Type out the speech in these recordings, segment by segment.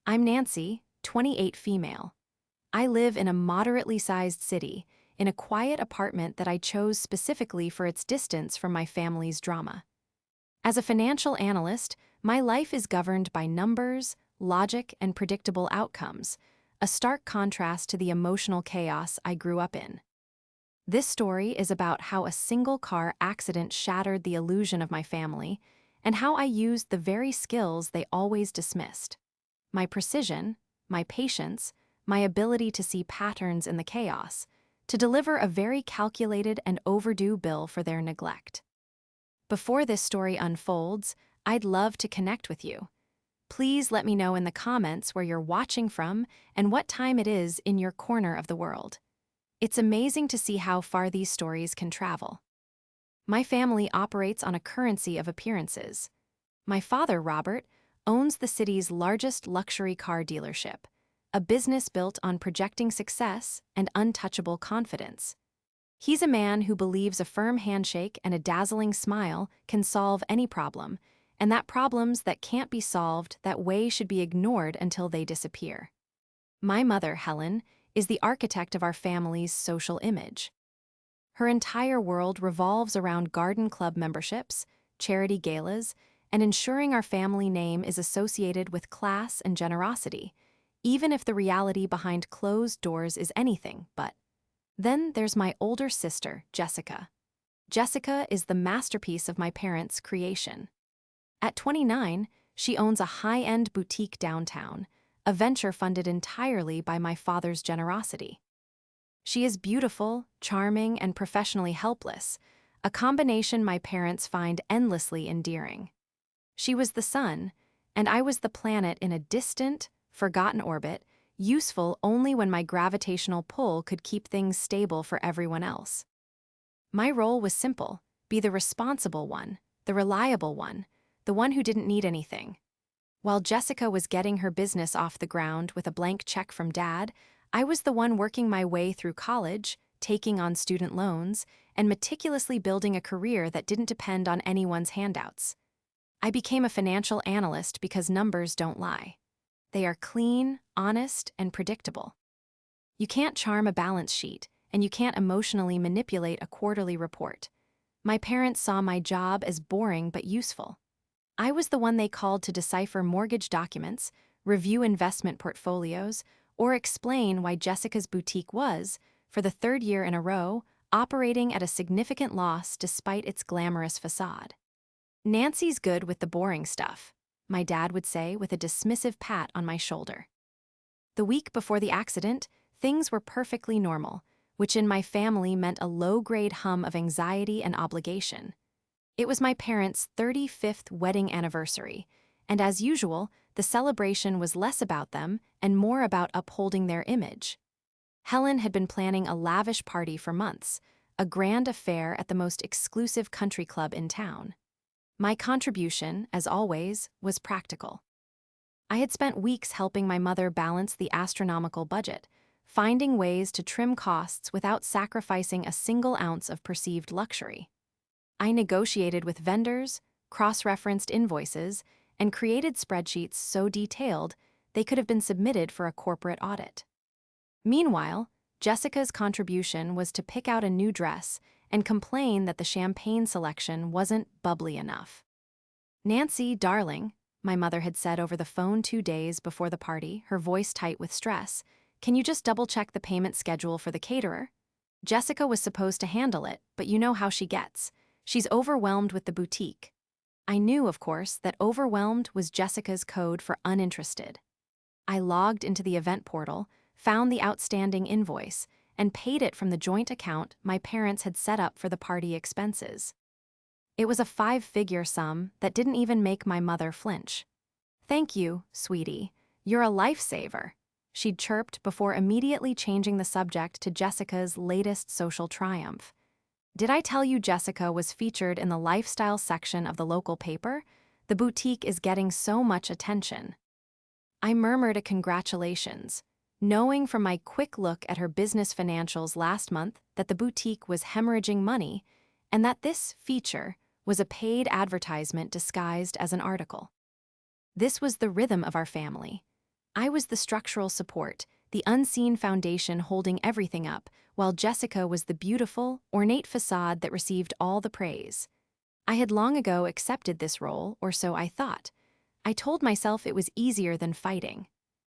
I'm Nancy, 28 female. I live in a moderately sized city, in a quiet apartment that I chose specifically for its distance from my family's drama. As a financial analyst, my life is governed by numbers, logic, and predictable outcomes, a stark contrast to the emotional chaos I grew up in. This story is about how a single car accident shattered the illusion of my family, and how I used the very skills they always dismissed. My precision, my patience, my ability to see patterns in the chaos, to deliver a very calculated and overdue bill for their neglect. Before this story unfolds, I'd love to connect with you. Please let me know in the comments where you're watching from and what time it is in your corner of the world. It's amazing to see how far these stories can travel. My family operates on a currency of appearances. My father, Robert, owns the city's largest luxury car dealership, a business built on projecting success and untouchable confidence. He's a man who believes a firm handshake and a dazzling smile can solve any problem, and that problems that can't be solved that way should be ignored until they disappear. My mother, Helen, is the architect of our family's social image. Her entire world revolves around garden club memberships, charity galas, and ensuring our family name is associated with class and generosity, even if the reality behind closed doors is anything but. Then there's my older sister, Jessica. Jessica is the masterpiece of my parents' creation. At 29, she owns a high-end boutique downtown, a venture funded entirely by my father's generosity. She is beautiful, charming, and professionally helpless, a combination my parents find endlessly endearing. She was the sun, and I was the planet in a distant, forgotten orbit, useful only when my gravitational pull could keep things stable for everyone else. My role was simple: be the responsible one, the reliable one, the one who didn't need anything. While Jessica was getting her business off the ground with a blank check from Dad, I was the one working my way through college, taking on student loans, and meticulously building a career that didn't depend on anyone's handouts. I became a financial analyst because numbers don't lie. They are clean, honest, and predictable. You can't charm a balance sheet, and you can't emotionally manipulate a quarterly report. My parents saw my job as boring but useful. I was the one they called to decipher mortgage documents, review investment portfolios, or explain why Jessica's boutique was, for the third year in a row, operating at a significant loss despite its glamorous facade. "Nancy's good with the boring stuff," my dad would say with a dismissive pat on my shoulder. The week before the accident, things were perfectly normal, which in my family meant a low-grade hum of anxiety and obligation. It was my parents' 35th wedding anniversary, and as usual, the celebration was less about them and more about upholding their image. Helen had been planning a lavish party for months, a grand affair at the most exclusive country club in town. My contribution, as always, was practical. I had spent weeks helping my mother balance the astronomical budget, finding ways to trim costs without sacrificing a single ounce of perceived luxury. I negotiated with vendors, cross-referenced invoices, and created spreadsheets so detailed they could have been submitted for a corporate audit. Meanwhile, Jessica's contribution was to pick out a new dress and complain that the champagne selection wasn't bubbly enough. "Nancy, darling," my mother had said over the phone 2 days before the party, her voice tight with stress, "can you just double-check the payment schedule for the caterer? Jessica was supposed to handle it, but you know how she gets. She's overwhelmed with the boutique." I knew, of course, that overwhelmed was Jessica's code for uninterested. I logged into the event portal, found the outstanding invoice, and paid it from the joint account my parents had set up for the party expenses. It was a 5-figure sum that didn't even make my mother flinch. "Thank you, sweetie. You're a lifesaver," she'd chirped before immediately changing the subject to Jessica's latest social triumph. "Did I tell you Jessica was featured in the lifestyle section of the local paper? The boutique is getting so much attention." I murmured a congratulations, knowing from my quick look at her business financials last month that the boutique was hemorrhaging money and that this feature was a paid advertisement disguised as an article. This was the rhythm of our family. I was the structural support, the unseen foundation holding everything up, while Jessica was the beautiful, ornate facade that received all the praise. I had long ago accepted this role, or so I thought. I told myself it was easier than fighting.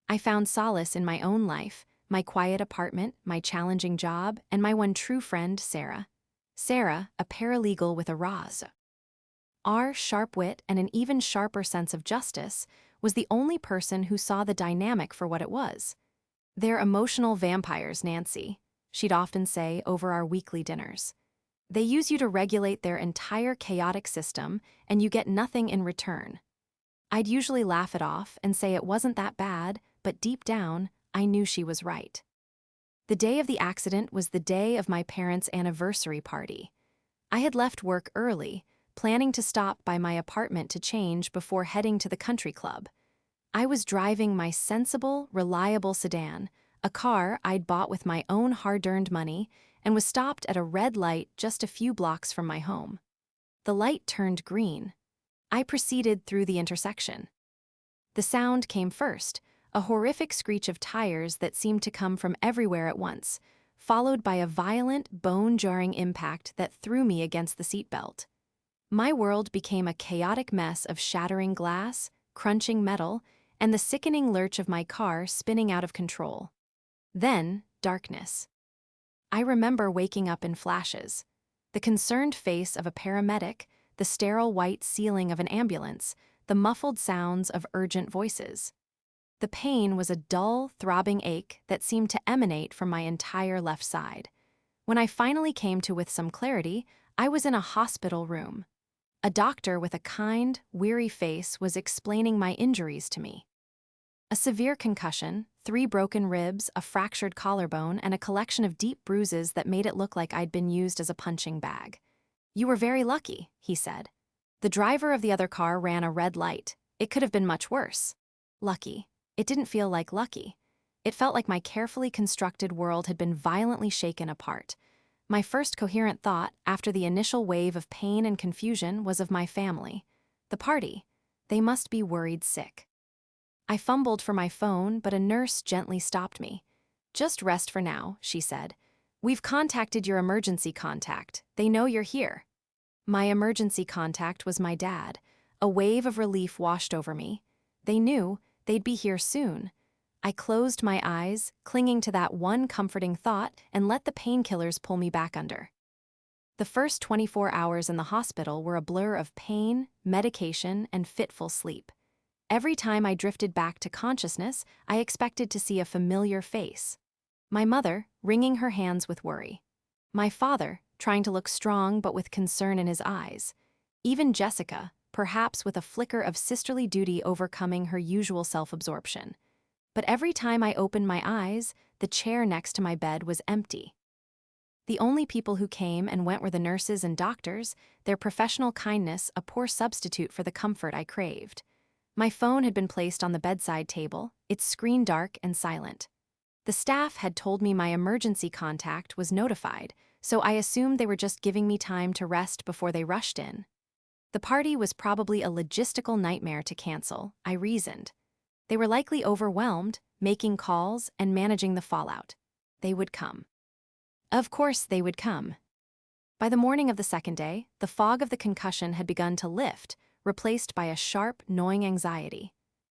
I found solace in my own life, my quiet apartment, my challenging job, and my one true friend, Sarah. Sarah, a paralegal with a sharp wit and an even sharper sense of justice, was the only person who saw the dynamic for what it was. "They're emotional vampires, Nancy," she'd often say over our weekly dinners. "They use you to regulate their entire chaotic system, and you get nothing in return." I'd usually laugh it off and say it wasn't that bad, but deep down, I knew she was right. The day of the accident was the day of my parents' anniversary party. I had left work early, planning to stop by my apartment to change before heading to the country club. I was driving my sensible, reliable sedan, a car I'd bought with my own hard-earned money, and was stopped at a red light just a few blocks from my home. The light turned green. I proceeded through the intersection. The sound came first, a horrific screech of tires that seemed to come from everywhere at once, followed by a violent, bone-jarring impact that threw me against the seatbelt. My world became a chaotic mess of shattering glass, crunching metal, and the sickening lurch of my car spinning out of control. Then, darkness. I remember waking up in flashes. The concerned face of a paramedic, the sterile white ceiling of an ambulance, the muffled sounds of urgent voices. The pain was a dull, throbbing ache that seemed to emanate from my entire left side. When I finally came to with some clarity, I was in a hospital room. A doctor with a kind, weary face was explaining my injuries to me. A severe concussion, 3 broken ribs, a fractured collarbone, and a collection of deep bruises that made it look like I'd been used as a punching bag. "You were very lucky," he said. "The driver of the other car ran a red light. It could have been much worse." Lucky. It didn't feel like lucky. It felt like my carefully constructed world had been violently shaken apart. My first coherent thought, after the initial wave of pain and confusion, was of my family. The party. They must be worried sick. I fumbled for my phone, but a nurse gently stopped me. "Just rest for now," she said. "We've contacted your emergency contact. They know you're here." My emergency contact was my dad. A wave of relief washed over me. They knew they'd be here soon. I closed my eyes, clinging to that one comforting thought, and let the painkillers pull me back under. The first 24 hours in the hospital were a blur of pain, medication, and fitful sleep. Every time I drifted back to consciousness, I expected to see a familiar face. My mother, wringing her hands with worry. My father, trying to look strong but with concern in his eyes. Even Jessica, perhaps with a flicker of sisterly duty overcoming her usual self-absorption. But every time I opened my eyes, the chair next to my bed was empty. The only people who came and went were the nurses and doctors, their professional kindness a poor substitute for the comfort I craved. My phone had been placed on the bedside table, its screen dark and silent. The staff had told me my emergency contact was notified, so I assumed they were just giving me time to rest before they rushed in. The party was probably a logistical nightmare to cancel, I reasoned. They were likely overwhelmed, making calls and managing the fallout. They would come. Of course they would come. By the morning of the second day, the fog of the concussion had begun to lift, replaced by a sharp, gnawing anxiety.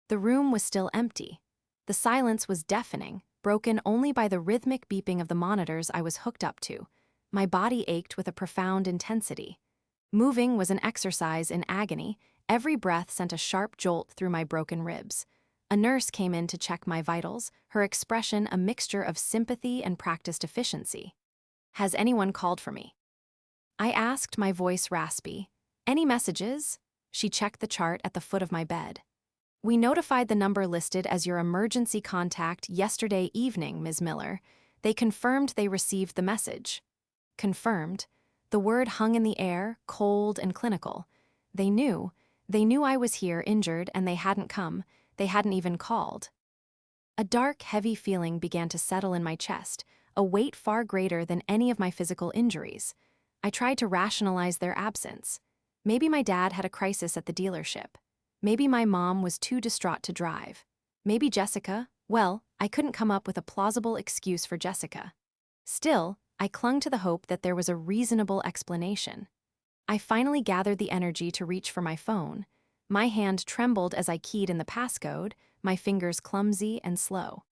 The room was still empty. The silence was deafening, broken only by the rhythmic beeping of the monitors I was hooked up to. My body ached with a profound intensity. Moving was an exercise in agony. Every breath sent a sharp jolt through my broken ribs. A nurse came in to check my vitals, her expression a mixture of sympathy and practiced efficiency. "Has anyone called for me?" I asked, my voice raspy. "Any messages?" She checked the chart at the foot of my bed. "We notified the number listed as your emergency contact yesterday evening, Ms. Miller. They confirmed they received the message." Confirmed. The word hung in the air, cold and clinical. They knew I was here injured and they hadn't come. They hadn't even called. A dark, heavy feeling began to settle in my chest, a weight far greater than any of my physical injuries. I tried to rationalize their absence. Maybe my dad had a crisis at the dealership. Maybe my mom was too distraught to drive. Maybe Jessica? Well, I couldn't come up with a plausible excuse for Jessica. Still, I clung to the hope that there was a reasonable explanation. I finally gathered the energy to reach for my phone. My hand trembled as I keyed in the passcode, my fingers clumsy and slow.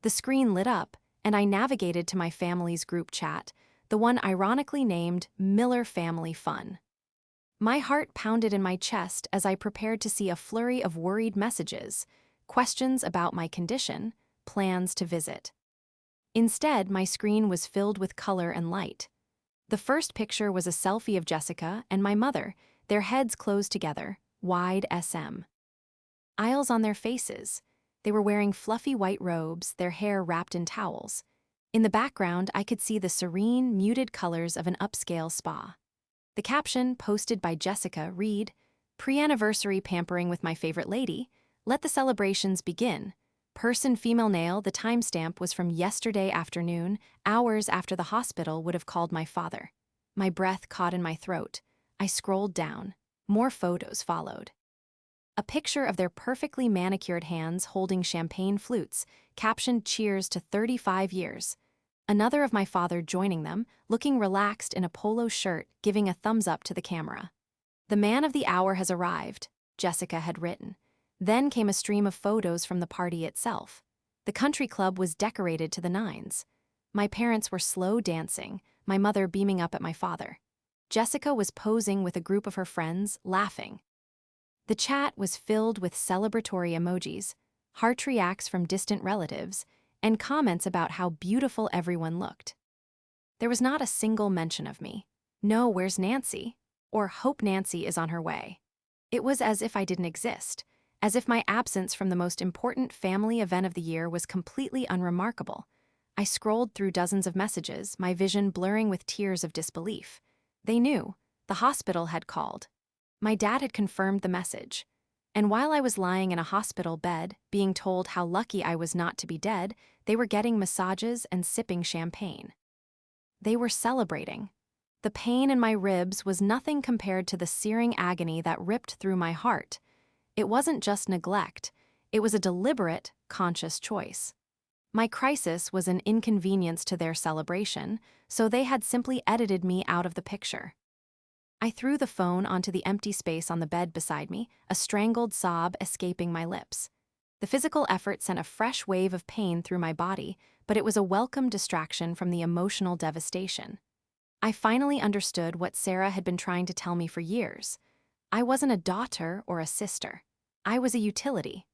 The screen lit up, and I navigated to my family's group chat, the one ironically named Miller Family Fun. My heart pounded in my chest as I prepared to see a flurry of worried messages, questions about my condition, plans to visit. Instead, my screen was filled with color and light. The first picture was a selfie of Jessica and my mother, their heads closed together, wide SM. Aisles on their faces. They were wearing fluffy white robes, their hair wrapped in towels. In the background, I could see the serene, muted colors of an upscale spa. The caption, posted by Jessica, read, "Pre-anniversary pampering with my favorite lady. Let the celebrations begin. Person female nail, the timestamp was from yesterday afternoon, hours after the hospital would have called my father." My breath caught in my throat. I scrolled down. More photos followed. A picture of their perfectly manicured hands holding champagne flutes, captioned "Cheers to 35 years. Another of my father joining them, looking relaxed in a polo shirt, giving a thumbs up to the camera. "The man of the hour has arrived," Jessica had written. Then came a stream of photos from the party itself. The country club was decorated to the nines. My parents were slow dancing, my mother beaming up at my father. Jessica was posing with a group of her friends, laughing. The chat was filled with celebratory emojis, heart reacts from distant relatives, and comments about how beautiful everyone looked. There was not a single mention of me. No, "Where's Nancy?" or "Hope Nancy is on her way." It was as if I didn't exist, as if my absence from the most important family event of the year was completely unremarkable. I scrolled through dozens of messages, my vision blurring with tears of disbelief. They knew. The hospital had called. My dad had confirmed the message. And while I was lying in a hospital bed, being told how lucky I was not to be dead, they were getting massages and sipping champagne. They were celebrating. The pain in my ribs was nothing compared to the searing agony that ripped through my heart. It wasn't just neglect, it was a deliberate, conscious choice. My crisis was an inconvenience to their celebration, so they had simply edited me out of the picture. I threw the phone onto the empty space on the bed beside me, a strangled sob escaping my lips. The physical effort sent a fresh wave of pain through my body, but it was a welcome distraction from the emotional devastation. I finally understood what Sarah had been trying to tell me for years. I wasn't a daughter or a sister. I was a utility.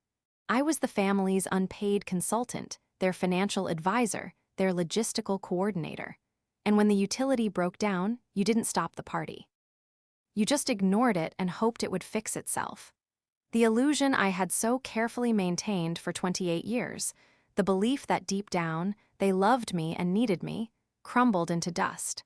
I was the family's unpaid consultant, their financial advisor, their logistical coordinator. And when the utility broke down, you didn't stop the party. You just ignored it and hoped it would fix itself. The illusion I had so carefully maintained for 28 years, the belief that deep down they loved me and needed me, crumbled into dust.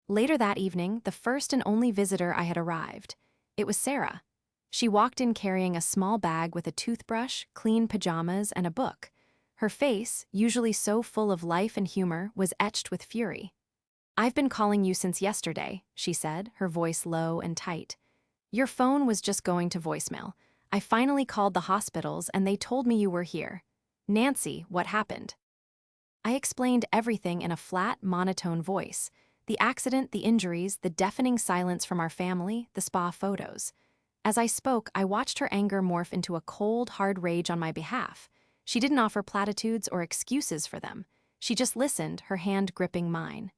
Later that evening, the first and only visitor I had arrived. It was Sarah. She walked in carrying a small bag with a toothbrush, clean pajamas, and a book. Her face, usually so full of life and humor, was etched with fury. "I've been calling you since yesterday," she said, her voice low and tight. "Your phone was just going to voicemail. I finally called the hospitals and they told me you were here. Nancy, what happened?" I explained everything in a flat, monotone voice. The accident, the injuries, the deafening silence from our family, the spa photos. As I spoke, I watched her anger morph into a cold, hard rage on my behalf. She didn't offer platitudes or excuses for them. She just listened, her hand gripping mine.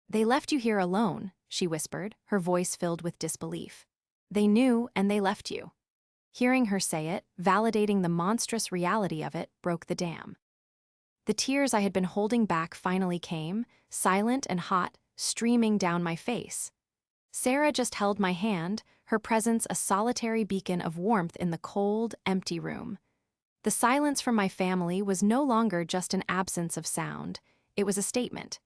"They left you here alone," she whispered, her voice filled with disbelief. "They knew and they left you." Hearing her say it, validating the monstrous reality of it, broke the dam. The tears I had been holding back finally came, silent and hot, streaming down my face. Sarah just held my hand, her presence a solitary beacon of warmth in the cold, empty room. The silence from my family was no longer just an absence of sound. It was a statement.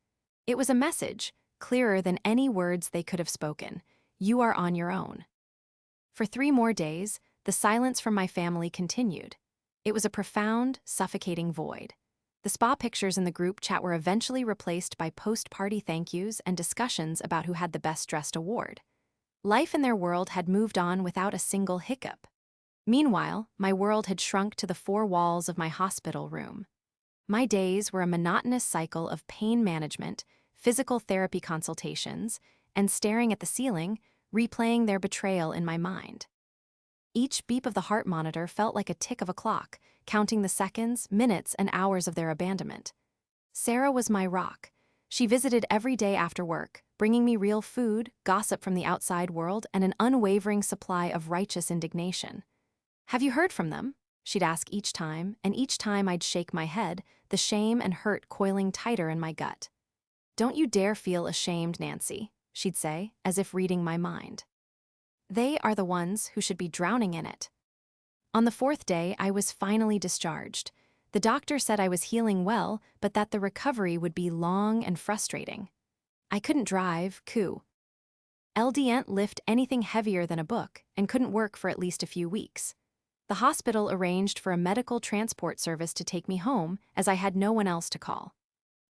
It was a message, clearer than any words they could have spoken. You are on your own. For 3 more days, the silence from my family continued. It was a profound, suffocating void. The spa pictures in the group chat were eventually replaced by post-party thank yous and discussions about who had the best dressed award. Life in their world had moved on without a single hiccup. Meanwhile, my world had shrunk to the four walls of my hospital room. My days were a monotonous cycle of pain management, physical therapy consultations, and staring at the ceiling, replaying their betrayal in my mind. Each beep of the heart monitor felt like a tick of a clock, counting the seconds, minutes, and hours of their abandonment. Sarah was my rock. She visited every day after work, bringing me real food, gossip from the outside world, and an unwavering supply of righteous indignation. "Have you heard from them?" she'd ask each time, and each time I'd shake my head, the shame and hurt coiling tighter in my gut. "Don't you dare feel ashamed, Nancy," she'd say, as if reading my mind. "They are the ones who should be drowning in it." On the fourth day, I was finally discharged. The doctor said I was healing well, but that the recovery would be long and frustrating. I couldn't drive, didn't lift anything heavier than a book, and couldn't work for at least a few weeks. The hospital arranged for a medical transport service to take me home, as I had no one else to call.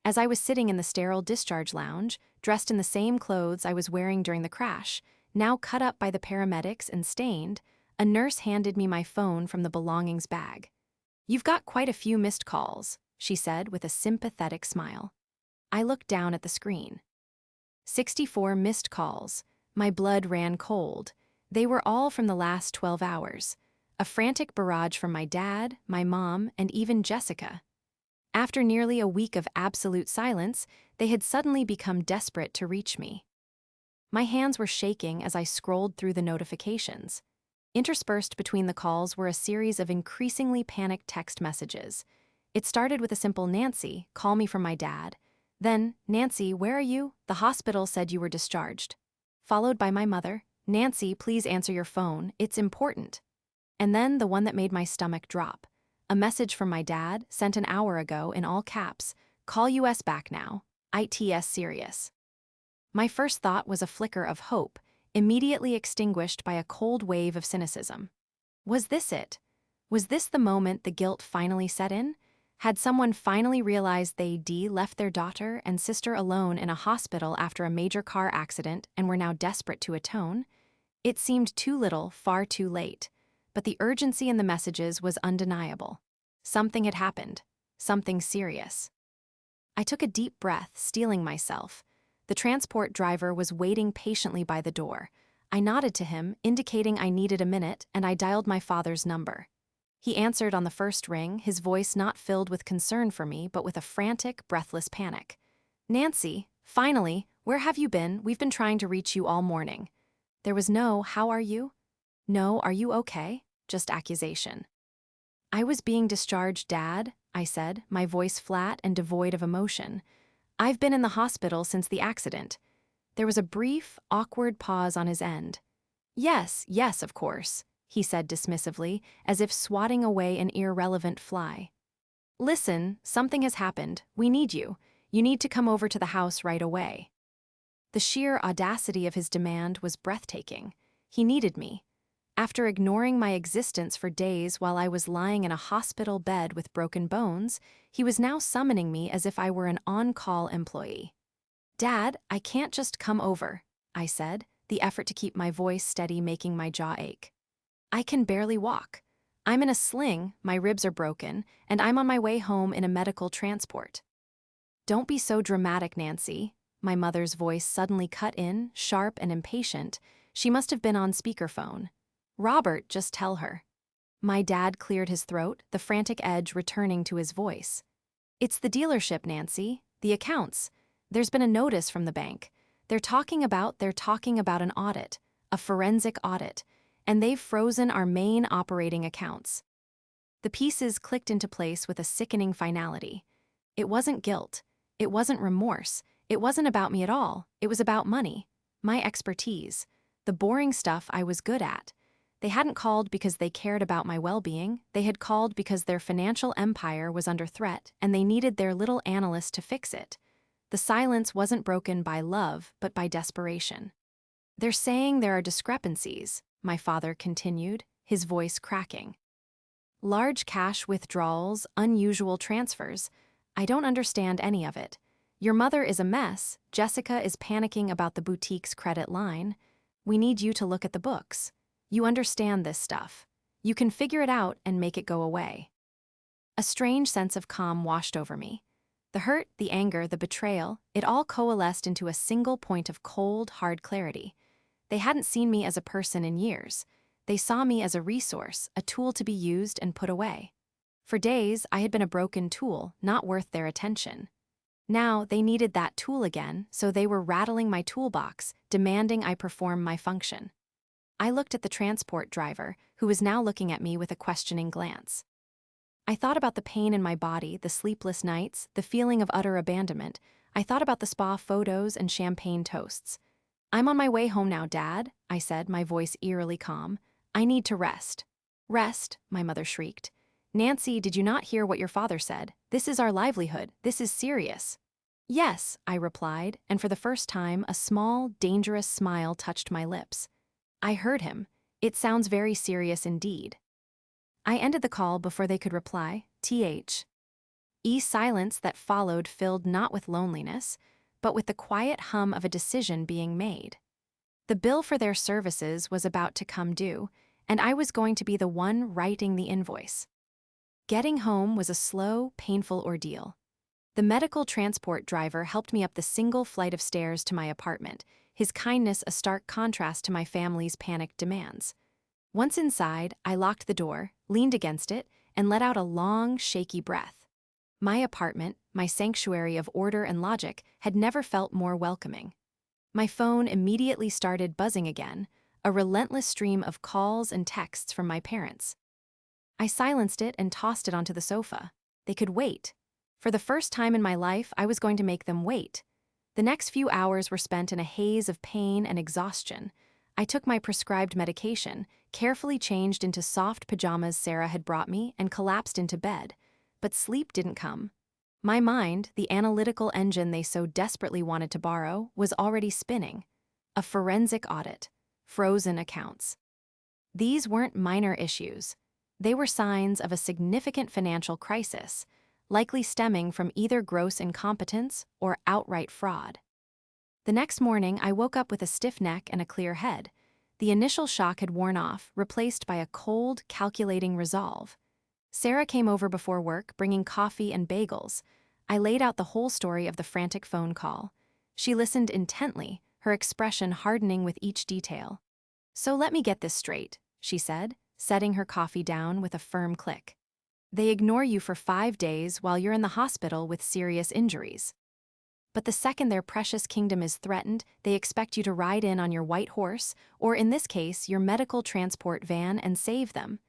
As I was sitting in the sterile discharge lounge, dressed in the same clothes I was wearing during the crash, now cut up by the paramedics and stained, a nurse handed me my phone from the belongings bag. "You've got quite a few missed calls," she said with a sympathetic smile. I looked down at the screen. 64 missed calls. My blood ran cold. They were all from the last 12 hours. A frantic barrage from my dad, my mom, and even Jessica. After nearly a week of absolute silence, they had suddenly become desperate to reach me. My hands were shaking as I scrolled through the notifications. Interspersed between the calls were a series of increasingly panicked text messages. It started with a simple "Nancy, call me from my dad." Then, "Nancy, where are you? The hospital said you were discharged." Followed by my mother, "Nancy, please answer your phone, it's important." And then the one that made my stomach drop. A message from my dad, sent an hour ago in all caps, "Call US back now, ITS serious." My first thought was a flicker of hope, immediately extinguished by a cold wave of cynicism. Was this it? Was this the moment the guilt finally set in? Had someone finally realized they'd left their daughter and sister alone in a hospital after a major car accident and were now desperate to atone? It seemed too little, far too late. But the urgency in the messages was undeniable. Something had happened. Something serious. I took a deep breath, steeling myself. The transport driver was waiting patiently by the door. I nodded to him, indicating I needed a minute, and I dialed my father's number. He answered on the first ring, his voice not filled with concern for me, but with a frantic, breathless panic. "Nancy, finally, where have you been? We've been trying to reach you all morning." There was no "how are you?" No "are you okay?" Just accusation. "I was being discharged, Dad," I said, my voice flat and devoid of emotion. "I've been in the hospital since the accident." There was a brief, awkward pause on his end. Yes, of course," he said dismissively, as if swatting away an irrelevant fly. "Listen, something has happened. We need you. You need to come over to the house right away." The sheer audacity of his demand was breathtaking. He needed me. After ignoring my existence for days while I was lying in a hospital bed with broken bones, he was now summoning me as if I were an on-call employee. "Dad, I can't just come over," I said, the effort to keep my voice steady making my jaw ache. "I can barely walk. I'm in a sling, my ribs are broken, and I'm on my way home in a medical transport." "Don't be so dramatic, Nancy." My mother's voice suddenly cut in, sharp and impatient. She must have been on speakerphone. "Robert, just tell her." My dad cleared his throat, the frantic edge returning to his voice. "It's the dealership, Nancy. The accounts. There's been a notice from the bank. They're talking about an audit, a forensic audit, and they've frozen our main operating accounts." The pieces clicked into place with a sickening finality. It wasn't guilt. It wasn't remorse. It wasn't about me at all. It was about money. My expertise. The boring stuff I was good at. They hadn't called because they cared about my well-being. They had called because their financial empire was under threat, and they needed their little analyst to fix it. The silence wasn't broken by love, but by desperation. "They're saying there are discrepancies," my father continued, his voice cracking. "Large cash withdrawals, unusual transfers. I don't understand any of it. Your mother is a mess. Jessica is panicking about the boutique's credit line. We need you to look at the books. You understand this stuff. You can figure it out and make it go away." A strange sense of calm washed over me. The hurt, the anger, the betrayal, it all coalesced into a single point of cold, hard clarity. They hadn't seen me as a person in years. They saw me as a resource, a tool to be used and put away. For days, I had been a broken tool, not worth their attention. Now, they needed that tool again, so they were rattling my toolbox, demanding I perform my function. I looked at the transport driver, who was now looking at me with a questioning glance. I thought about the pain in my body, the sleepless nights, the feeling of utter abandonment. I thought about the spa photos and champagne toasts. "I'm on my way home now, Dad," I said, my voice eerily calm. "I need to rest." "Rest," my mother shrieked. "Nancy, did you not hear what your father said? This is our livelihood. This is serious." "Yes," I replied, and for the first time, a small, dangerous smile touched my lips. "I heard him. It sounds very serious indeed." I ended the call before they could reply. Silence that followed filled not with loneliness, but with the quiet hum of a decision being made. The bill for their services was about to come due, and I was going to be the one writing the invoice. Getting home was a slow, painful ordeal. The medical transport driver helped me up the single flight of stairs to my apartment, his kindness a stark contrast to my family's panicked demands. Once inside, I locked the door, leaned against it, and let out a long, shaky breath. My apartment, my sanctuary of order and logic, had never felt more welcoming. My phone immediately started buzzing again, a relentless stream of calls and texts from my parents. I silenced it and tossed it onto the sofa. They could wait. For the first time in my life, I was going to make them wait. The next few hours were spent in a haze of pain and exhaustion. I took my prescribed medication, carefully changed into soft pajamas Sarah had brought me, and collapsed into bed. But sleep didn't come. My mind, the analytical engine they so desperately wanted to borrow, was already spinning. A forensic audit. Frozen accounts. These weren't minor issues. They were signs of a significant financial crisis, likely stemming from either gross incompetence or outright fraud. The next morning, I woke up with a stiff neck and a clear head. The initial shock had worn off, replaced by a cold, calculating resolve. Sarah came over before work, bringing coffee and bagels. I laid out the whole story of the frantic phone call. She listened intently, her expression hardening with each detail. "So let me get this straight," she said, setting her coffee down with a firm click. "They ignore you for 5 days while you're in the hospital with serious injuries. But the second their precious kingdom is threatened, they expect you to ride in on your white horse, or in this case, your medical transport van, and save them."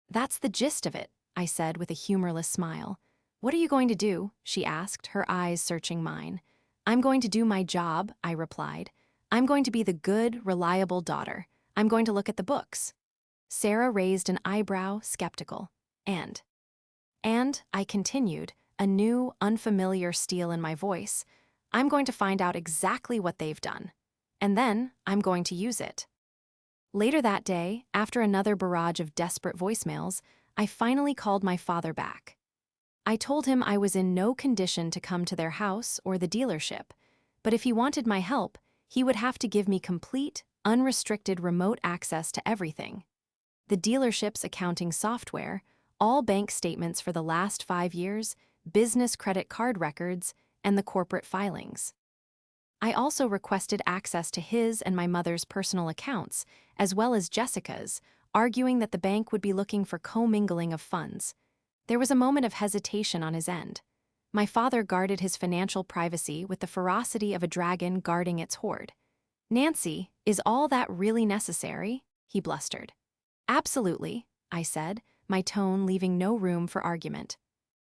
"That's the gist of it," I said with a humorless smile. "What are you going to do?" she asked, her eyes searching mine. "I'm going to do my job," I replied. "I'm going to be the good, reliable daughter. I'm going to look at the books." Sarah raised an eyebrow, skeptical. And I continued, a new, unfamiliar steel in my voice. "I'm going to find out exactly what they've done. And then I'm going to use it." Later that day, after another barrage of desperate voicemails, I finally called my father back. I told him I was in no condition to come to their house or the dealership, but if he wanted my help, he would have to give me complete, unrestricted remote access to everything. The dealership's accounting software, all bank statements for the last 5 years, business credit card records, and the corporate filings. I also requested access to his and my mother's personal accounts, as well as Jessica's, arguing that the bank would be looking for commingling of funds. There was a moment of hesitation on his end. My father guarded his financial privacy with the ferocity of a dragon guarding its hoard. "Nancy, is all that really necessary?" he blustered. "Absolutely," I said, my tone leaving no room for argument.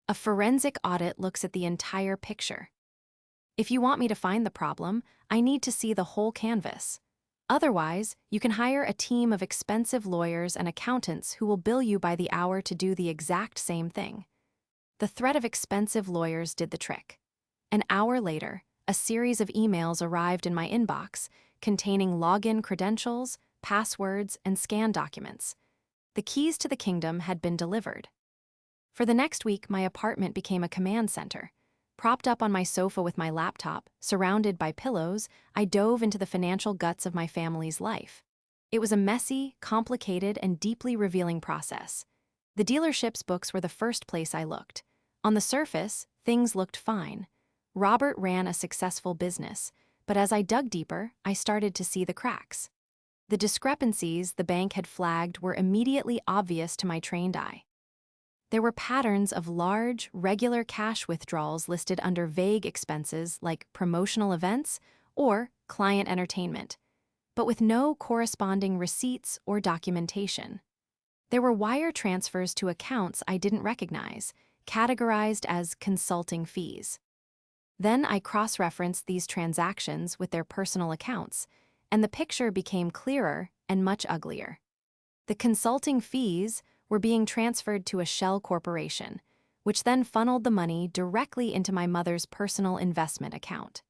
"A forensic audit looks at the entire picture. If you want me to find the problem, I need to see the whole canvas. Otherwise, you can hire a team of expensive lawyers and accountants who will bill you by the hour to do the exact same thing." The threat of expensive lawyers did the trick. An hour later, a series of emails arrived in my inbox containing login credentials, passwords, and scan documents. The keys to the kingdom had been delivered. For the next week, my apartment became a command center. Propped up on my sofa with my laptop, surrounded by pillows, I dove into the financial guts of my family's life. It was a messy, complicated, and deeply revealing process. The dealership's books were the first place I looked. On the surface, things looked fine. Robert ran a successful business, but as I dug deeper, I started to see the cracks. The discrepancies the bank had flagged were immediately obvious to my trained eye. There were patterns of large, regular cash withdrawals listed under vague expenses like promotional events or client entertainment, but with no corresponding receipts or documentation. There were wire transfers to accounts I didn't recognize, categorized as consulting fees. Then I cross-referenced these transactions with their personal accounts, and the picture became clearer and much uglier. The consulting fees were being transferred to a shell corporation, which then funneled the money directly into my mother's personal investment account.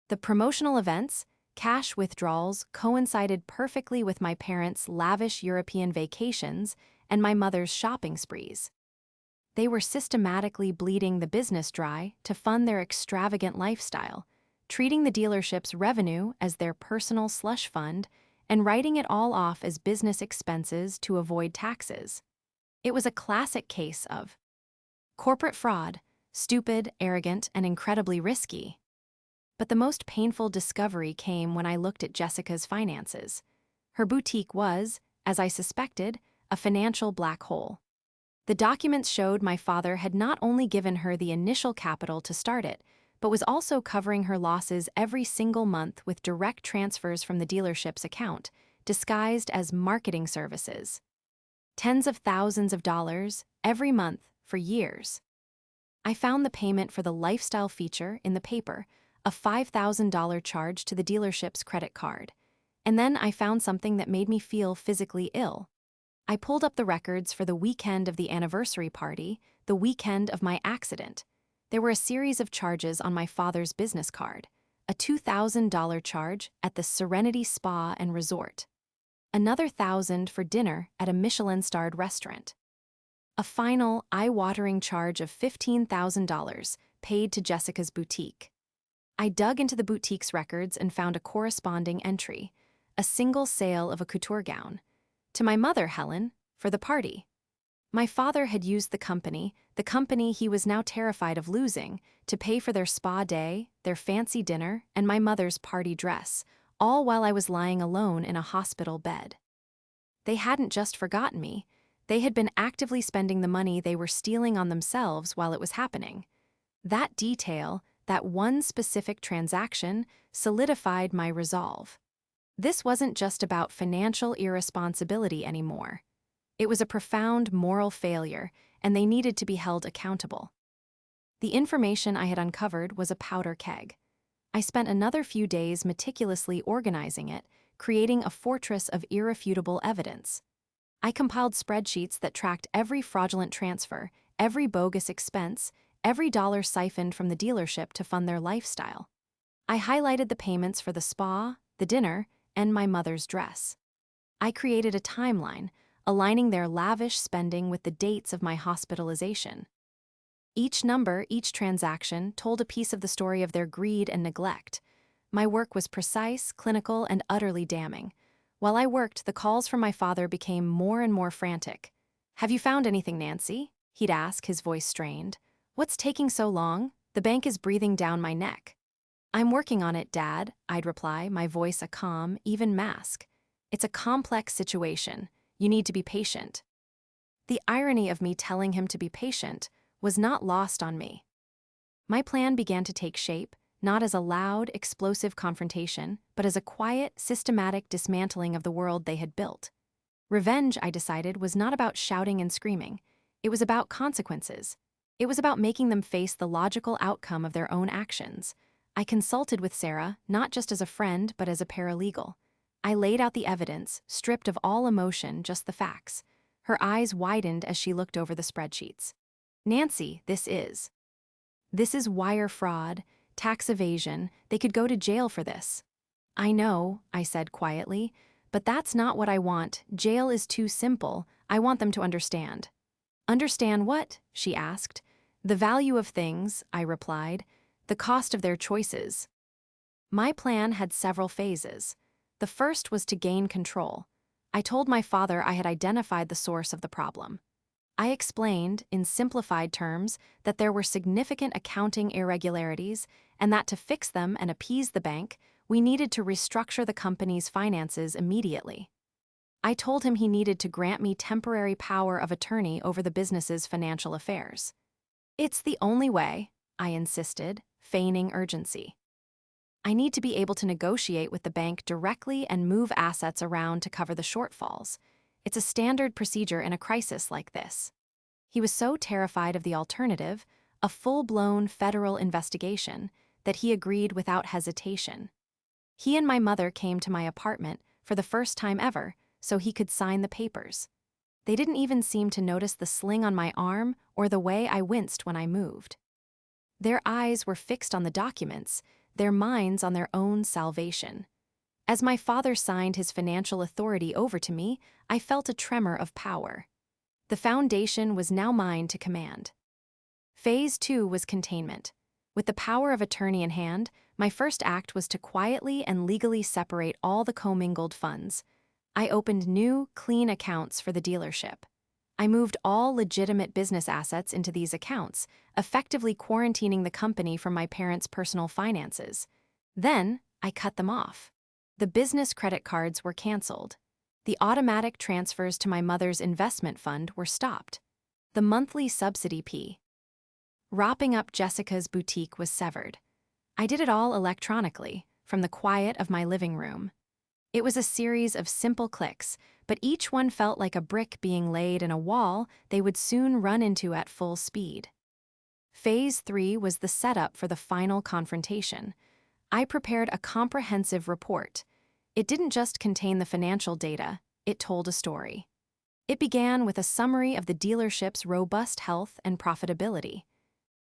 The promotional events, cash withdrawals, coincided perfectly with my parents' lavish European vacations and my mother's shopping sprees. They were systematically bleeding the business dry to fund their extravagant lifestyle, treating the dealership's revenue as their personal slush fund and writing it all off as business expenses to avoid taxes. It was a classic case of corporate fraud, stupid, arrogant, and incredibly risky. But the most painful discovery came when I looked at Jessica's finances. Her boutique was, as I suspected, a financial black hole. The documents showed my father had not only given her the initial capital to start it, but was also covering her losses every single month with direct transfers from the dealership's account, disguised as marketing services. Tens of thousands of dollars every month for years. I found the payment for the lifestyle feature in the paper, a $5,000 charge to the dealership's credit card. And then I found something that made me feel physically ill. I pulled up the records for the weekend of the anniversary party, the weekend of my accident. There were a series of charges on my father's business card. A $2,000 charge at the Serenity Spa and Resort. Another $1,000 for dinner at a Michelin-starred restaurant. A final, eye-watering charge of $15,000 paid to Jessica's boutique. I dug into the boutique's records and found a corresponding entry, a single sale of a couture gown. To my mother, Helen, for the party. My father had used the company he was now terrified of losing, to pay for their spa day, their fancy dinner, and my mother's party dress, all while I was lying alone in a hospital bed. They hadn't just forgotten me. They had been actively spending the money they were stealing on themselves while it was happening. That detail, that one specific transaction, solidified my resolve. This wasn't just about financial irresponsibility anymore. It was a profound moral failure, and they needed to be held accountable. The information I had uncovered was a powder keg. I spent another few days meticulously organizing it, creating a fortress of irrefutable evidence. I compiled spreadsheets that tracked every fraudulent transfer, every bogus expense, every dollar siphoned from the dealership to fund their lifestyle. I highlighted the payments for the spa, the dinner, and my mother's dress. I created a timeline, aligning their lavish spending with the dates of my hospitalization. Each number, each transaction, told a piece of the story of their greed and neglect. My work was precise, clinical, and utterly damning. While I worked, the calls from my father became more and more frantic. "Have you found anything, Nancy?" he'd ask, his voice strained. "What's taking so long? The bank is breathing down my neck." "I'm working on it, Dad," I'd reply, my voice a calm, even mask. "It's a complex situation. You need to be patient." The irony of me telling him to be patient was not lost on me. My plan began to take shape, not as a loud, explosive confrontation, but as a quiet, systematic dismantling of the world they had built. Revenge, I decided, was not about shouting and screaming. It was about consequences. It was about making them face the logical outcome of their own actions. I consulted with Sarah, not just as a friend, but as a paralegal. I laid out the evidence, stripped of all emotion, just the facts. Her eyes widened as she looked over the spreadsheets. "Nancy, this is wire fraud, tax evasion. They could go to jail for this." "I know," I said quietly, "but that's not what I want. Jail is too simple. I want them to understand." "Understand what?" she asked. "The value of things," I replied, "the cost of their choices." My plan had several phases. The first was to gain control. I told my father I had identified the source of the problem. I explained, in simplified terms, that there were significant accounting irregularities and that to fix them and appease the bank, we needed to restructure the company's finances immediately. I told him he needed to grant me temporary power of attorney over the business's financial affairs. It's the only way, I insisted, feigning urgency. I need to be able to negotiate with the bank directly and move assets around to cover the shortfalls. It's a standard procedure in a crisis like this. He was so terrified of the alternative, a full-blown federal investigation, that he agreed without hesitation. He and my mother came to my apartment for the first time ever so he could sign the papers. They didn't even seem to notice the sling on my arm or the way I winced when I moved. Their eyes were fixed on the documents, their minds on their own salvation. As my father signed his financial authority over to me, I felt a tremor of power. The foundation was now mine to command. Phase 2 was containment. With the power of attorney in hand, my first act was to quietly and legally separate all the commingled funds. I opened new, clean accounts for the dealership. I moved all legitimate business assets into these accounts, effectively quarantining the company from my parents' personal finances. Then, I cut them off. The business credit cards were canceled. The automatic transfers to my mother's investment fund were stopped. The monthly subsidy P. Wrapping up Jessica's boutique was severed. I did it all electronically, from the quiet of my living room. It was a series of simple clicks, but each one felt like a brick being laid in a wall they would soon run into at full speed. Phase 3 was the setup for the final confrontation. I prepared a comprehensive report. It didn't just contain the financial data, it told a story. It began with a summary of the dealership's robust health and profitability.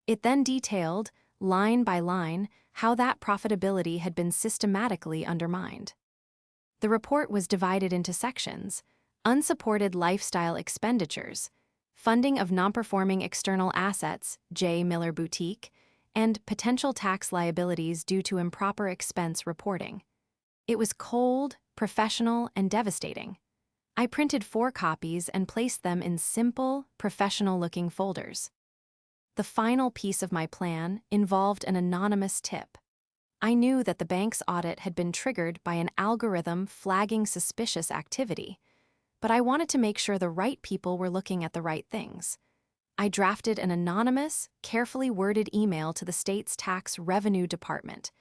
It then detailed, line by line, how that profitability had been systematically undermined. The report was divided into sections: unsupported lifestyle expenditures, funding of non-performing external assets, J. Miller Boutique, and potential tax liabilities due to improper expense reporting. It was cold, professional, and devastating. I printed 4 copies and placed them in simple, professional-looking folders. The final piece of my plan involved an anonymous tip. I knew that the bank's audit had been triggered by an algorithm flagging suspicious activity, but I wanted to make sure the right people were looking at the right things. I drafted an anonymous, carefully worded email to the state's tax revenue department.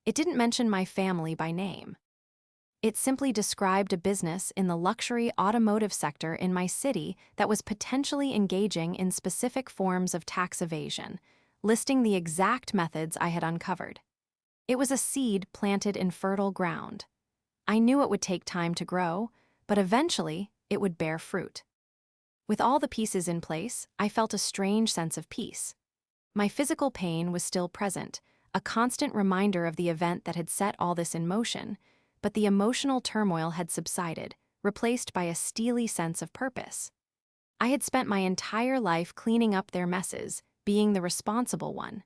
It didn't mention my family by name. It simply described a business in the luxury automotive sector in my city that was potentially engaging in specific forms of tax evasion, listing the exact methods I had uncovered. It was a seed planted in fertile ground. I knew it would take time to grow, but eventually it would bear fruit. With all the pieces in place, I felt a strange sense of peace. My physical pain was still present, a constant reminder of the event that had set all this in motion, but the emotional turmoil had subsided, replaced by a steely sense of purpose. I had spent my entire life cleaning up their messes, being the responsible one.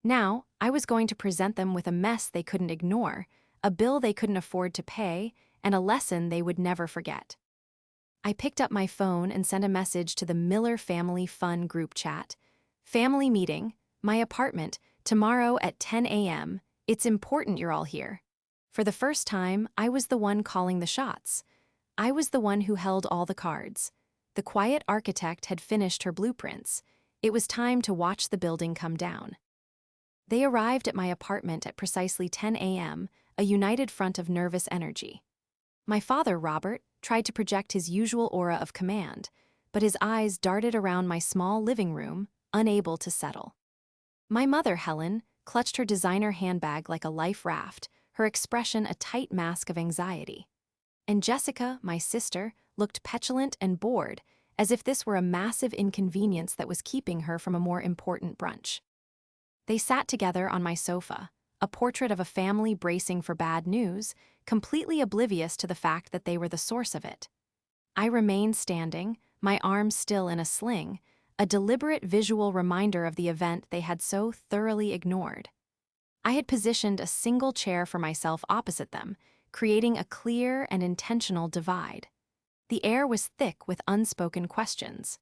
Now, I was going to present them with a mess they couldn't ignore, a bill they couldn't afford to pay, and a lesson they would never forget. I picked up my phone and sent a message to the Miller Family Fun group chat. Family meeting, my apartment, tomorrow at 10 a.m. It's important you're all here. For the first time, I was the one calling the shots. I was the one who held all the cards. The quiet architect had finished her blueprints. It was time to watch the building come down. They arrived at my apartment at precisely 10 a.m., a united front of nervous energy. My father, Robert, tried to project his usual aura of command, but his eyes darted around my small living room, unable to settle. My mother, Helen, clutched her designer handbag like a life raft, her expression a tight mask of anxiety. And Jessica, my sister, looked petulant and bored, as if this were a massive inconvenience that was keeping her from a more important brunch. They sat together on my sofa, a portrait of a family bracing for bad news, completely oblivious to the fact that they were the source of it. I remained standing, my arms still in a sling, a deliberate visual reminder of the event they had so thoroughly ignored. I had positioned a single chair for myself opposite them, creating a clear and intentional divide. The air was thick with unspoken questions.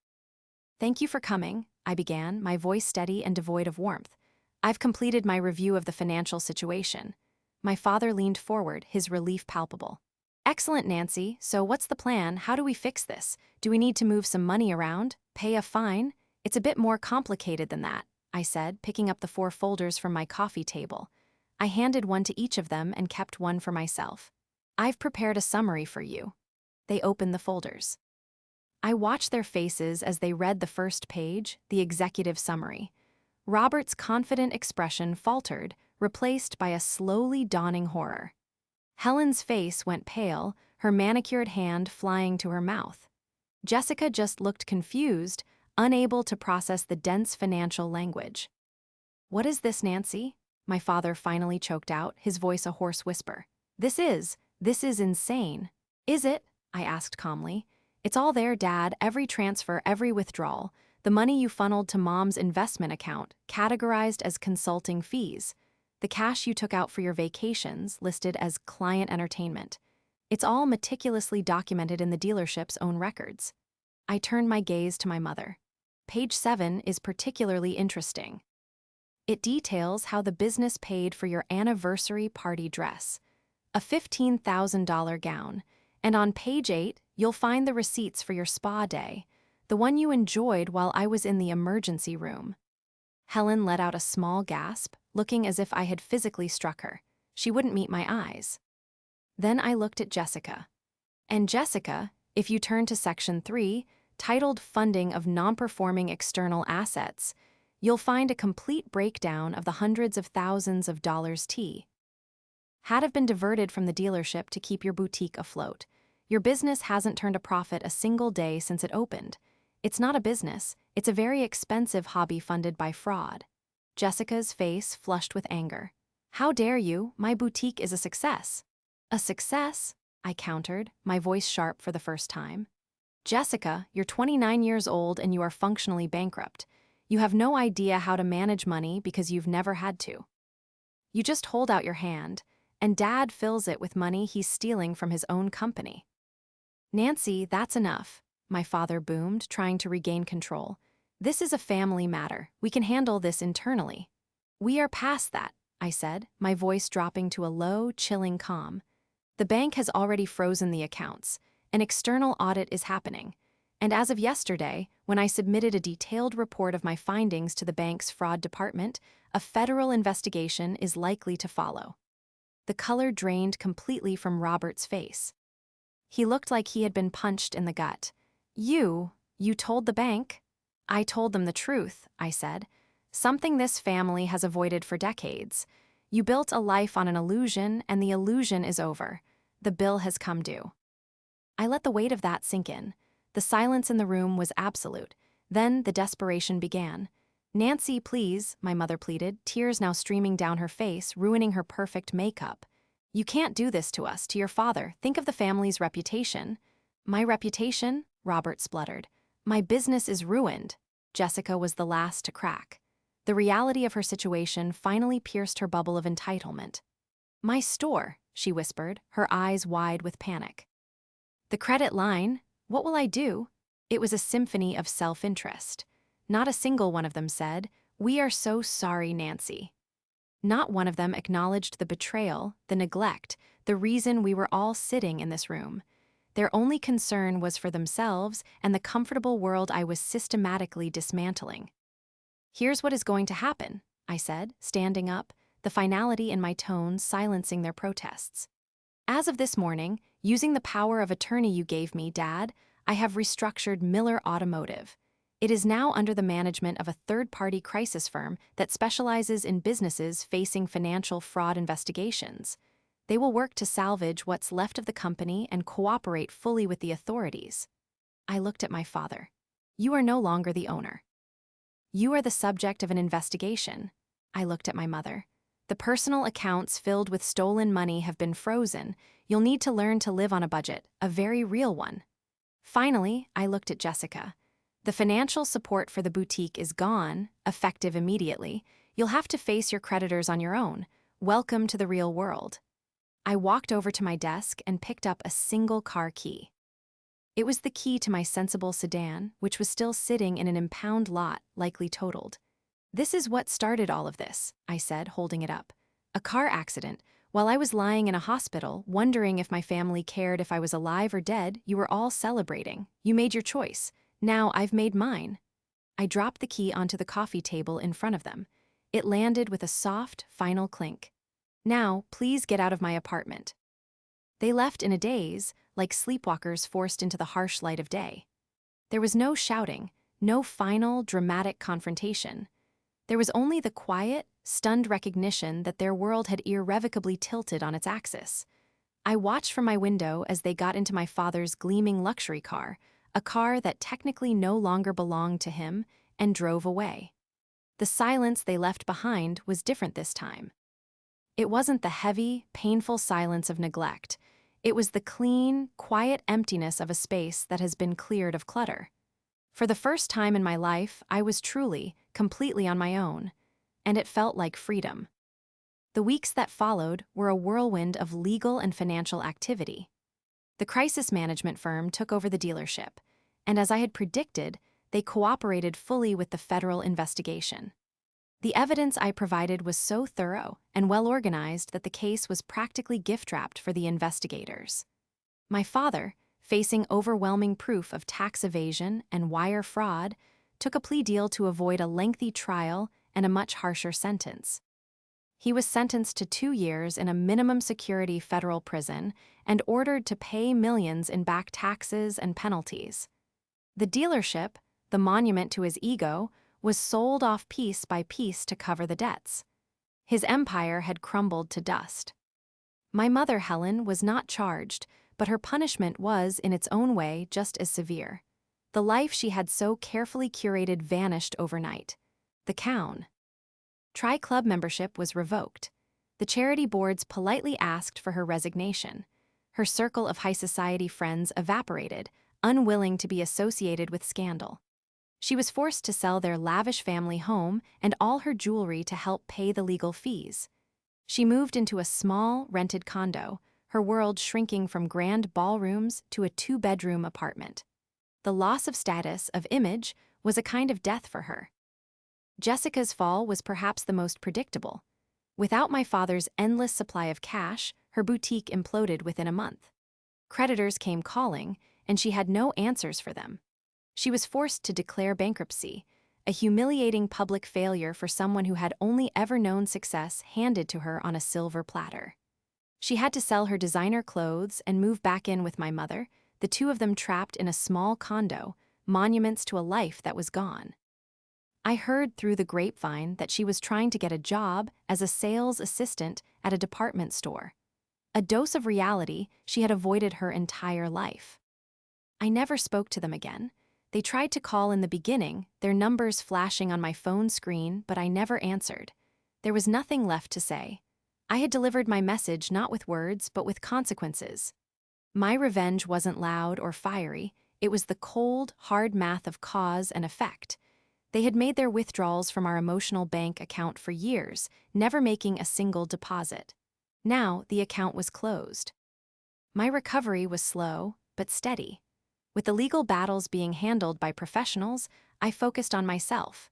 "Thank you for coming," I began, my voice steady and devoid of warmth. "I've completed my review of the financial situation." My father leaned forward, his relief palpable. "Excellent, Nancy. So what's the plan? How do we fix this? Do we need to move some money around? Pay a fine?" "It's a bit more complicated than that," I said, picking up the 4 folders from my coffee table. I handed one to each of them and kept one for myself. "I've prepared a summary for you." They opened the folders. I watched their faces as they read the first page, the executive summary. Robert's confident expression faltered, replaced by a slowly dawning horror. Helen's face went pale, her manicured hand flying to her mouth. Jessica just looked confused, unable to process the dense financial language. "What is this, Nancy?" My father finally choked out, his voice a hoarse whisper. This is insane." "Is it?" I asked calmly. "It's all there, Dad, every transfer, every withdrawal. The money you funneled to Mom's investment account, categorized as consulting fees. The cash you took out for your vacations, listed as client entertainment. It's all meticulously documented in the dealership's own records." I turned my gaze to my mother. Page 7 is particularly interesting. It details how the business paid for your anniversary party dress, a $15,000 gown, and on page 8, you'll find the receipts for your spa day, the one you enjoyed while I was in the emergency room. Helen let out a small gasp, looking as if I had physically struck her. She wouldn't meet my eyes. Then I looked at Jessica. And Jessica, if you turn to section 3, titled Funding of Non-Performing External Assets, you'll find a complete breakdown of the hundreds of thousands of dollars had have been diverted from the dealership to keep your boutique afloat. Your business hasn't turned a profit a single day since it opened. It's not a business, it's a very expensive hobby funded by fraud. Jessica's face flushed with anger. "How dare you? My boutique is a success." "A success?" I countered, my voice sharp for the first time. "Jessica, you're 29 years old and you are functionally bankrupt. You have no idea how to manage money because you've never had to. You just hold out your hand, and Dad fills it with money he's stealing from his own company." "Nancy, that's enough," my father boomed, trying to regain control. "This is a family matter. We can handle this internally." "We are past that," I said, my voice dropping to a low, chilling calm. "The bank has already frozen the accounts. An external audit is happening. And as of yesterday, when I submitted a detailed report of my findings to the bank's fraud department, a federal investigation is likely to follow." The color drained completely from Robert's face. He looked like he had been punched in the gut. You told the bank?" "I told them the truth," I said. "Something this family has avoided for decades. You built a life on an illusion, and the illusion is over. The bill has come due." I let the weight of that sink in. The silence in the room was absolute. Then the desperation began. "Nancy, please," my mother pleaded, tears now streaming down her face, ruining her perfect makeup. "You can't do this to us, to your father. Think of the family's reputation." "My reputation?" Robert spluttered. "My business is ruined." Jessica was the last to crack. The reality of her situation finally pierced her bubble of entitlement. "My store," she whispered, her eyes wide with panic. "The credit line? What will I do?" It was a symphony of self-interest. Not a single one of them said, "We are so sorry, Nancy." Not one of them acknowledged the betrayal, the neglect, the reason we were all sitting in this room. Their only concern was for themselves and the comfortable world I was systematically dismantling. "Here's what is going to happen," I said, standing up, the finality in my tone silencing their protests. "As of this morning, using the power of attorney you gave me, Dad, I have restructured Miller Automotive. It is now under the management of a third-party crisis firm that specializes in businesses facing financial fraud investigations. They will work to salvage what's left of the company and cooperate fully with the authorities." I looked at my father. "You are no longer the owner. You are the subject of an investigation." I looked at my mother. "The personal accounts filled with stolen money have been frozen. You'll need to learn to live on a budget, a very real one." Finally, I looked at Jessica. "The financial support for the boutique is gone, effective immediately. You'll have to face your creditors on your own. Welcome to the real world." I walked over to my desk and picked up a single car key. It was the key to my sensible sedan, which was still sitting in an impound lot, likely totaled. "This is what started all of this," I said, holding it up. "A car accident. While I was lying in a hospital, wondering if my family cared if I was alive or dead, you were all celebrating. You made your choice. Now I've made mine." I dropped the key onto the coffee table in front of them. It landed with a soft, final clink. "Now, please get out of my apartment." They left in a daze, like sleepwalkers forced into the harsh light of day. There was no shouting, no final, dramatic confrontation. There was only the quiet, stunned recognition that their world had irrevocably tilted on its axis. I watched from my window as they got into my father's gleaming luxury car, a car that technically no longer belonged to him, and drove away. The silence they left behind was different this time. It wasn't the heavy, painful silence of neglect. It was the clean, quiet emptiness of a space that has been cleared of clutter. For the first time in my life, I was truly, completely on my own, and it felt like freedom. The weeks that followed were a whirlwind of legal and financial activity. The crisis management firm took over the dealership, and as I had predicted, they cooperated fully with the federal investigation. The evidence I provided was so thorough and well-organized that the case was practically gift-wrapped for the investigators. My father, facing overwhelming proof of tax evasion and wire fraud, took a plea deal to avoid a lengthy trial and a much harsher sentence. He was sentenced to 2 years in a minimum security federal prison and ordered to pay millions in back taxes and penalties. The dealership, the monument to his ego, was sold off piece by piece to cover the debts. His empire had crumbled to dust. My mother, Helen, was not charged, but her punishment was, in its own way, just as severe. The life she had so carefully curated vanished overnight. The Cown. Tri-Club membership was revoked. The charity boards politely asked for her resignation. Her circle of high society friends evaporated, unwilling to be associated with scandal. She was forced to sell their lavish family home and all her jewelry to help pay the legal fees. She moved into a small, rented condo, her world shrinking from grand ballrooms to a 2-bedroom apartment. The loss of status, of image, was a kind of death for her. Jessica's fall was perhaps the most predictable. Without my father's endless supply of cash, her boutique imploded within a month. Creditors came calling, and she had no answers for them. She was forced to declare bankruptcy, a humiliating public failure for someone who had only ever known success handed to her on a silver platter. She had to sell her designer clothes and move back in with my mother, the two of them trapped in a small condo, monuments to a life that was gone. I heard through the grapevine that she was trying to get a job as a sales assistant at a department store. A dose of reality she had avoided her entire life. I never spoke to them again. They tried to call in the beginning, their numbers flashing on my phone screen, but I never answered. There was nothing left to say. I had delivered my message not with words, but with consequences. My revenge wasn't loud or fiery. It was the cold, hard math of cause and effect. They had made their withdrawals from our emotional bank account for years, never making a single deposit. Now the account was closed. My recovery was slow, but steady. With the legal battles being handled by professionals, I focused on myself.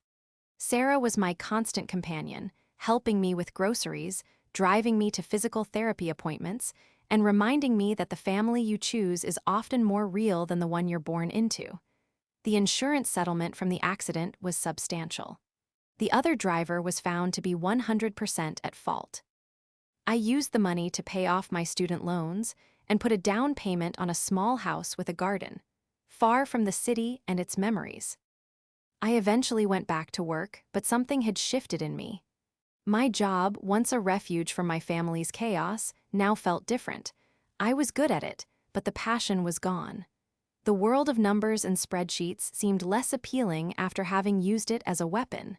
Sarah was my constant companion, helping me with groceries, driving me to physical therapy appointments, and reminding me that the family you choose is often more real than the one you're born into. The insurance settlement from the accident was substantial. The other driver was found to be 100% at fault. I used the money to pay off my student loans and put a down payment on a small house with a garden, far from the city and its memories. I eventually went back to work, but something had shifted in me. My job, once a refuge from my family's chaos, now felt different. I was good at it, but the passion was gone. The world of numbers and spreadsheets seemed less appealing after having used it as a weapon.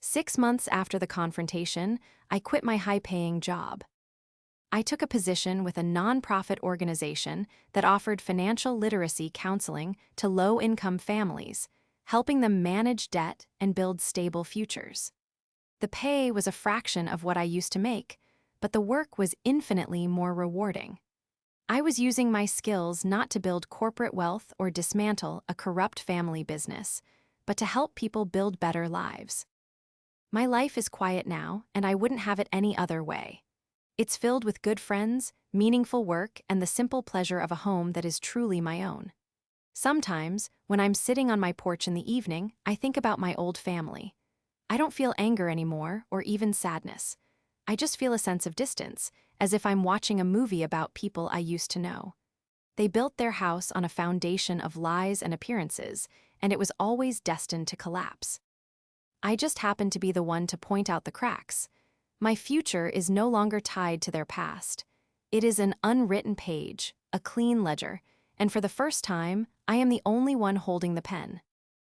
6 months after the confrontation, I quit my high-paying job. I took a position with a nonprofit organization that offered financial literacy counseling to low-income families, helping them manage debt and build stable futures. The pay was a fraction of what I used to make, but the work was infinitely more rewarding. I was using my skills not to build corporate wealth or dismantle a corrupt family business, but to help people build better lives. My life is quiet now, and I wouldn't have it any other way. It's filled with good friends, meaningful work, and the simple pleasure of a home that is truly my own. Sometimes, when I'm sitting on my porch in the evening, I think about my old family. I don't feel anger anymore, or even sadness. I just feel a sense of distance, as if I'm watching a movie about people I used to know. They built their house on a foundation of lies and appearances, and it was always destined to collapse. I just happened to be the one to point out the cracks. My future is no longer tied to their past. It is an unwritten page, a clean ledger, and for the first time, I am the only one holding the pen.